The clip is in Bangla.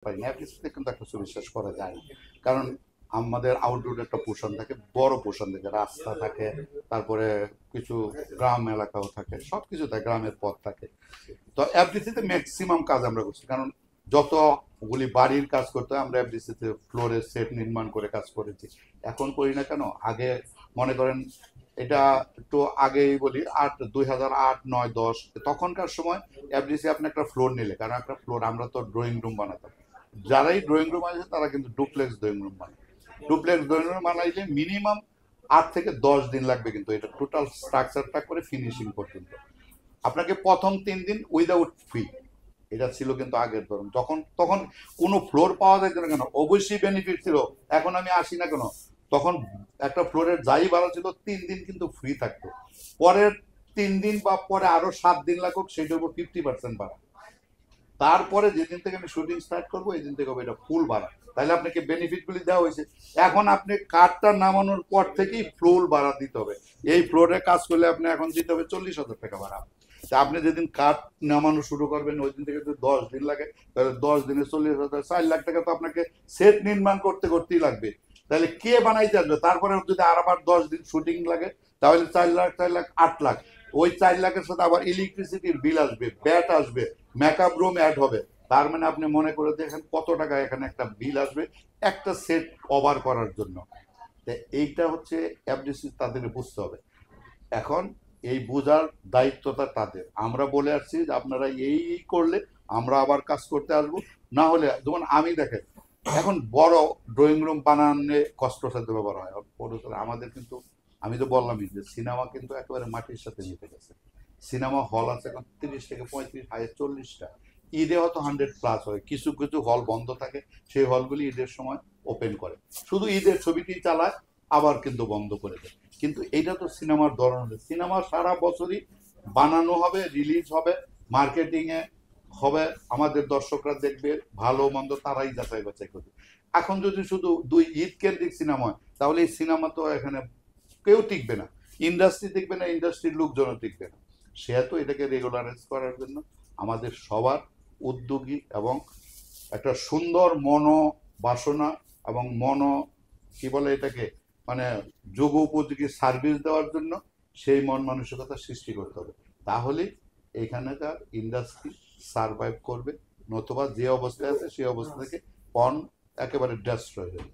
পারি না, অ্যাপ্রিসিতে কিন্তু একটা সুবিশ্বাস করা যায় না। কারণ আমাদের আউটডোর একটা পোর্শন থাকে, বড় পোর্শন থাকে, রাস্তা থাকে, তারপরে কিছু গ্রাম এলাকাও থাকে, সব কিছু থাকে, গ্রামের পথ থাকে। তো এফডিসিতে ম্যাক্সিমাম কাজ আমরা করছি, কারণ যতগুলি বাড়ির কাজ করতে হয় আমরা এফডিসিতে ফ্লোরের সেট নির্মাণ করে কাজ করেছি। এখন করি না কেন, আগে মনে করেন, এটা একটু আগেই বলি, 2008, 2009, 2010 তখনকার সময় এফডিসি আপনি একটা ফ্লোর নিলে, কারণ একটা ফ্লোর আমরা তো ড্রয়িং রুম বানাতাম, যারাই ড্রয়িং রুম আছে তারা কিন্তু ডুপ্লেক্স ড্রয়িং রুম বানায়। ডুপ্লেক্স ড্রয়িং রুম বানাইলে মিনিমাম 8 থেকে 10 দিন লাগবে, কিন্তু এটা টোটাল স্ট্রাকচারটা করে ফিনিশিং পর্যন্ত। আপনাকে প্রথম 3 দিন উইদাউট ফি, এটা ছিল কিন্তু আগের ধরুন, তখন কোনো ফ্লোর পাওয়া যেত না কেন, অবশ্যই বেনিফিট ছিল। এখন আমি আসি না কেন, তখন একটা ফ্লোরের যাই ভাড়া ছিল 3 দিন কিন্তু ফ্রি থাকতো। পরের 3 দিন বা পরে আরো 7 দিন লাগুক, সেটার উপর 50% ভাড়া। তারপরে যেদিন থেকে আমি শুটিং স্টার্ট করবো এই দিন থেকে এটা ফুল ভাড়া। তাহলে আপনাকে বেনিফিট গুলি দেওয়া হয়েছে। এখন আপনি কাঠটা নামানোর পর থেকেই ফুল ভাড়া দিতে হবে। এই ফ্লোরে কাজ করলে আপনি এখন দিতে হবে 40,000 টাকা ভাড়া। তা আপনি যেদিন কাঠ নামানো শুরু করবেন ওই দিন থেকে যদি 10 দিন লাগে, তাহলে 10 দিনে 40,000, 4 লাখ টাকা তো আপনাকে সেট নির্মাণ করতে করতেই লাগবে। তাহলে কে বানাইতে আসবে? তারপরে যদি আবার 10 দিন শুটিং লাগে, তাহলে 4 লাখ, 4 লাখ, 8 লাখ। ওই 4 লাখের সাথে আবার ইলেকট্রিসিটির বিল আসবে, ব্যাট আসবে, মেকআপ রুম অ্যাড হবে। তার মানে আপনি মনে করে দেখেন কত টাকা এখানে একটা বিল আসবে একটা সেট কভার করার জন্য। এইটা হচ্ছে এফডিসি তাদের বুঝতে হবে। এখন এই বোঝার দায়িত্বটা তাদের। আমরা বলে আসছি যে আপনারা এই করলে আমরা আবার কাজ করতে আসবো, না হলে যেমন আমি দেখেন, এখন বড় ড্রয়িং রুম বানানো কষ্টসাধ্য ব্যাপার হয় আমাদের, কিন্তু আমি তো বললামই যে সিনেমা কিন্তু একেবারে মাটির সাথে মিশে গেছে। সিনেমা হল আছে এখন 30 থেকে 35, হাই 40টা। ঈদে হয়তো 100+ হয়, কিছু কিছু হল বন্ধ থাকে, সেই হলগুলি ঈদের সময় ওপেন করে, শুধু ঈদের ছবিটি চালায়, আবার কিন্তু বন্ধ করে দেয়। কিন্তু এটা তো সিনেমার ধরন, সিনেমা সারা বছরই বানানো হবে, রিলিজ হবে, মার্কেটিং এ হবে, আমাদের দর্শকরা দেখবে, ভালো মন্দ তারাই যাচাই বাছাই করবে। এখন যদি শুধু দুই ঈদ কেন্দ্রিক সিনেমা হয়, তাহলে এই সিনেমা তো এখানে কেউ টিকবে না, ইন্ডাস্ট্রি টিকবে না, ইন্ডাস্ট্রির লোকজনও টিকবে না। সেহেতু এটাকে রেগুলারাইজ করার জন্য আমাদের সবার উদ্যোগী এবং একটা সুন্দর বাসনা এবং কি বলে এটাকে, মানে যোগ উপযোগী সার্ভিস দেওয়ার জন্য সেই মন মানসিকতা সৃষ্টি করতে হবে। তাহলে এখানকার ইন্ডাস্ট্রি সার্ভাইভ করবে, নতুবা যে অবস্থায় আছে সেই অবস্থা থেকে পণ একেবারে ডেস্ট্রয় হয়ে যাবে।